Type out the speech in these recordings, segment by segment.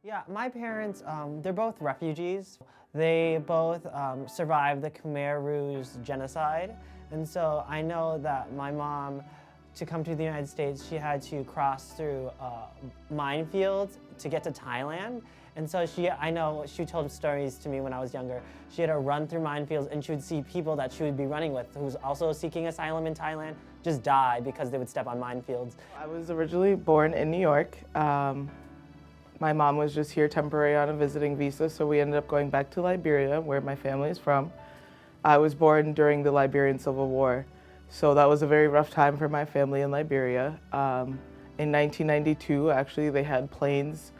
Yeah, my parents, they're both refugees. They both survived the Khmer Rouge genocide. And so I know that my mom, to come to the United States, she had to cross through minefields to get to Thailand. And so I know she told stories to me when I was younger. She had to run through minefields and she would see people that she would be running with who was also seeking asylum in Thailand just die because they would step on minefields. I was originally born in New York. My mom was just here temporary on a visiting visa, so we ended up going back to Liberia, where my family is from. I was born during the Liberian Civil War, so that was a very rough time for my family in Liberia. In 1992, actually, they had planes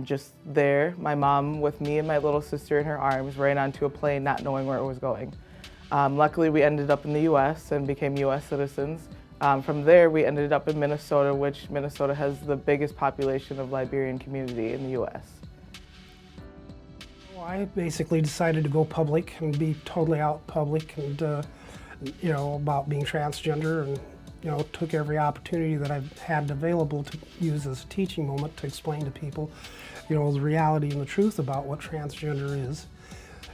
just there. My mom, with me and my little sister in her arms, ran onto a plane not knowing where it was going. Luckily, we ended up in the US and became US citizens. From there, we ended up in Minnesota, which Minnesota has the biggest population of Liberian community in the US. Well, I basically decided to go public and be totally out public and, about being transgender, and, took every opportunity that I've had available to use as a teaching moment to explain to people, the reality and the truth about what transgender is,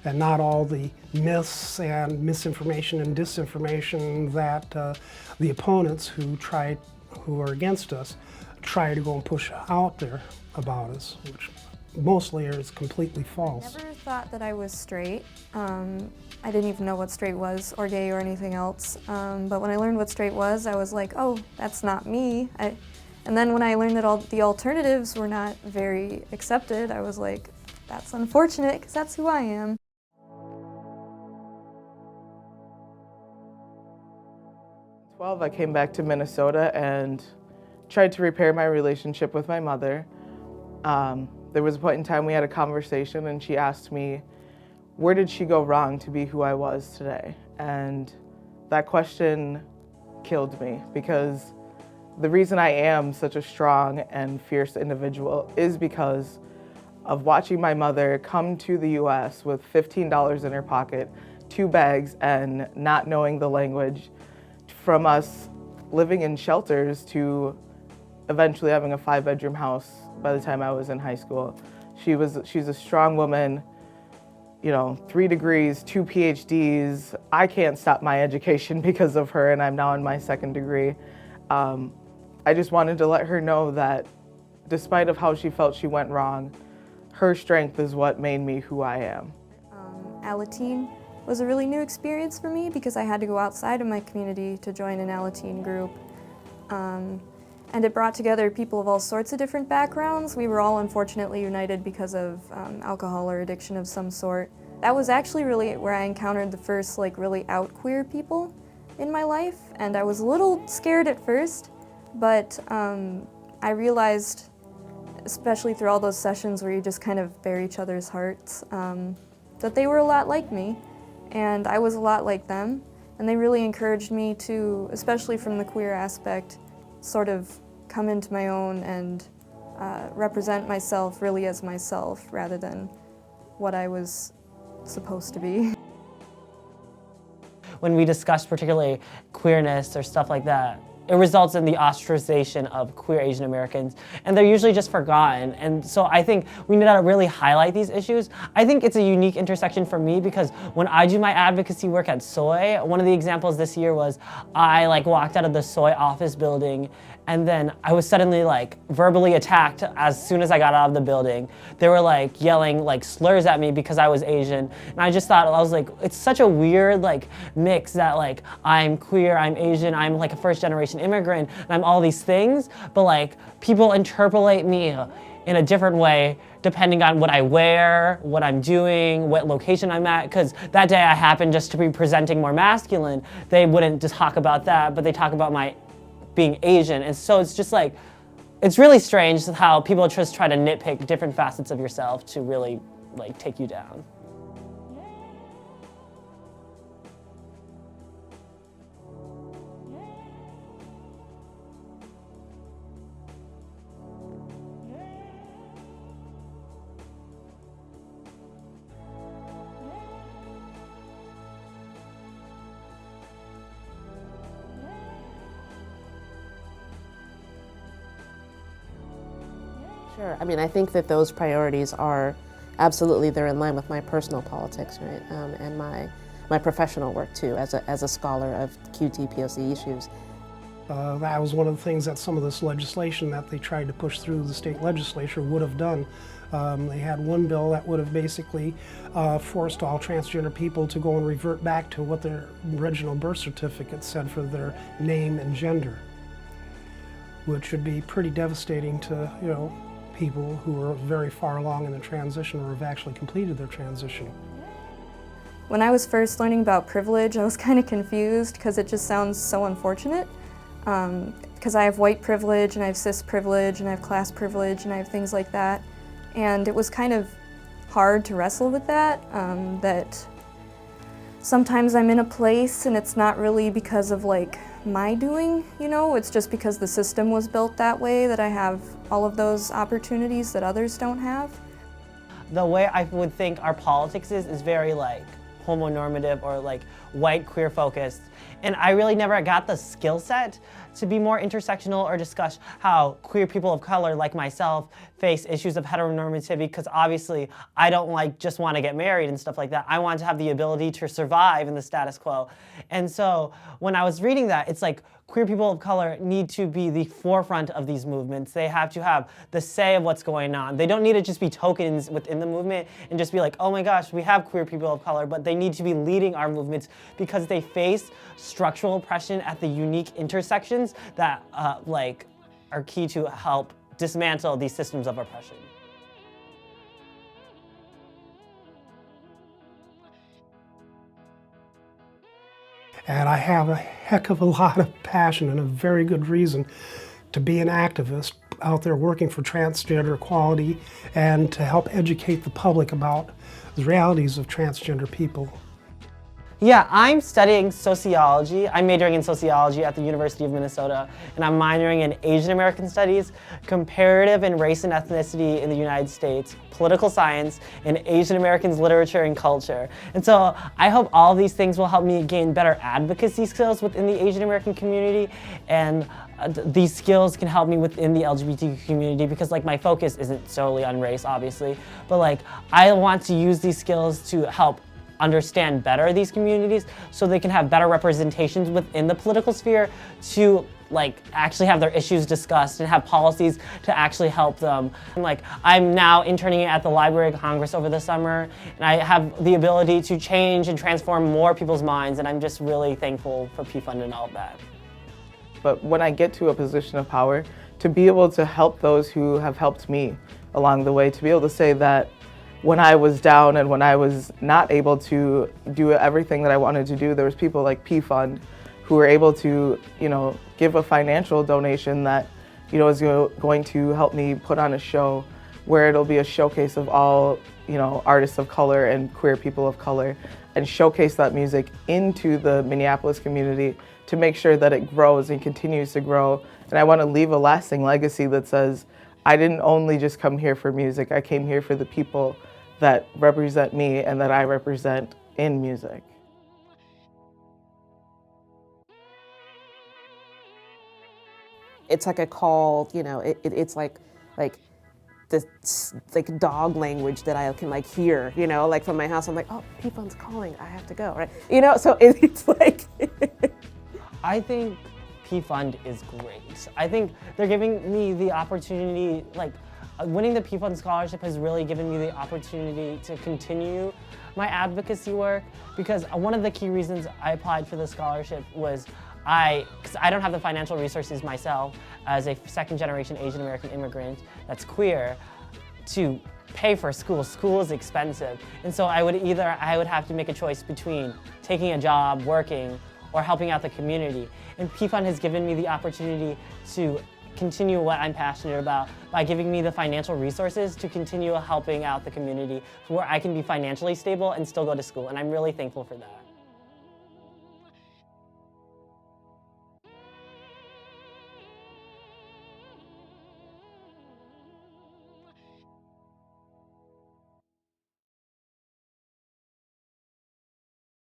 and not all the myths and misinformation and disinformation that the opponents who are against us try to go and push out there about us, which mostly is completely false. I never thought that I was straight. I didn't even know what straight was, or gay, or anything else. But when I learned what straight was, I was like, oh, that's not me. And then when I learned that all the alternatives were not very accepted, I was like, that's unfortunate, because that's who I am. I came back to Minnesota and tried to repair my relationship with my mother. There was a point in time we had a conversation and she asked me, where did she go wrong to be who I was today? And that question killed me, because the reason I am such a strong and fierce individual is because of watching my mother come to the US with $15 in her pocket, 2 bags, and not knowing the language, from us living in shelters to eventually having a 5-bedroom house by the time I was in high school. She's a strong woman, 3 degrees, 2 PhDs. I can't stop my education because of her, and I'm now in my 2nd degree. I just wanted to let her know that despite of how she felt she went wrong, her strength is what made me who I am. Alateen was a really new experience for me because I had to go outside of my community to join an Alateen group. And it brought together people of all sorts of different backgrounds. We were all unfortunately united because of alcohol or addiction of some sort. That was actually really where I encountered the first really out queer people in my life, and I was a little scared at first, but I realized, especially through all those sessions where you just kind of bare each other's hearts, that they were a lot like me, and I was a lot like them, and they really encouraged me to, especially from the queer aspect, sort of come into my own and represent myself really as myself rather than what I was supposed to be. When we discuss particularly queerness or stuff like that, it results in the ostracization of queer Asian Americans, and they're usually just forgotten. And so I think we need to really highlight these issues. I think it's a unique intersection for me because when I do my advocacy work at SOY, one of the examples this year was I walked out of the SOY office building, and then I was suddenly verbally attacked as soon as I got out of the building. They were yelling slurs at me because I was Asian, and I just thought, I was it's such a weird mix that I'm queer, I'm Asian, I'm a first-generation immigrant, and I'm all these things, but people interpolate me in a different way depending on what I wear, what I'm doing, what location I'm at, because that day I happened just to be presenting more masculine. They wouldn't just talk about that, but they talk about my being Asian. And so it's just it's really strange how people just try to nitpick different facets of yourself to really take you down. Sure. I mean, I think that those priorities are absolutely, they're in line with my personal politics, right, and my professional work too, as a scholar of QT POC issues. That was one of the things that some of this legislation that they tried to push through the state legislature would have done. They had one bill that would have basically forced all transgender people to go and revert back to what their original birth certificate said for their name and gender, which would be pretty devastating to, people who are very far along in the transition or have actually completed their transition. When I was first learning about privilege, I was kind of confused because it just sounds so unfortunate. Because I have white privilege and I have cis privilege and I have class privilege and I have things like that. And it was kind of hard to wrestle with that, that sometimes I'm in a place and it's not really because of like my doing, it's just because the system was built that way that I have all of those opportunities that others don't have. The way I would think our politics is very like homonormative or like white queer focused. And I really never got the skill set to be more intersectional or discuss how queer people of color like myself face issues of heteronormativity, because obviously I don't just want to get married and stuff like that. I want to have the ability to survive in the status quo. And so when I was reading that, it's like queer people of color need to be the forefront of these movements. They have to have the say of what's going on. They don't need to just be tokens within the movement and just be like, oh my gosh, we have queer people of color, but they need to be leading our movements because they face structural oppression at the unique intersections that are key to help dismantle these systems of oppression. And I have a heck of a lot of passion and a very good reason to be an activist out there working for transgender equality and to help educate the public about the realities of transgender people. Yeah, I'm studying sociology. I'm majoring in sociology at the University of Minnesota, and I'm minoring in Asian American Studies, comparative in race and ethnicity in the United States, political science, and Asian Americans literature and culture. And so I hope all these things will help me gain better advocacy skills within the Asian American community, and these skills can help me within the LGBTQ community because my focus isn't solely on race, obviously, but I want to use these skills to help understand better these communities so they can have better representations within the political sphere to actually have their issues discussed and have policies to actually help them. And I'm now interning at the Library of Congress over the summer, and I have the ability to change and transform more people's minds, and I'm just really thankful for PFund and all of that. But when I get to a position of power, to be able to help those who have helped me along the way, to be able to say that when I was down and when I was not able to do everything that I wanted to do, there was people like PFund who were able to, give a financial donation that, is going to help me put on a show where it'll be a showcase of all, artists of color and queer people of color, and showcase that music into the Minneapolis community to make sure that it grows and continues to grow. And I want to leave a lasting legacy that says, I didn't only just come here for music, I came here for the people that represent me and that I represent in music. It's like a call, it's like this dog language that I can hear, from my house. I'm like, oh, PFund's calling, I have to go, right? So it's like. I think PFund is great. I think they're giving me the opportunity, winning the PFund scholarship has really given me the opportunity to continue my advocacy work, because one of the key reasons I applied for the scholarship was because I don't have the financial resources myself as a second-generation Asian American immigrant that's queer to pay for school. School is expensive. And so I would have to make a choice between taking a job, working, or helping out the community. And PFund has given me the opportunity to continue what I'm passionate about by giving me the financial resources to continue helping out the community where I can be financially stable and still go to school. And I'm really thankful for that.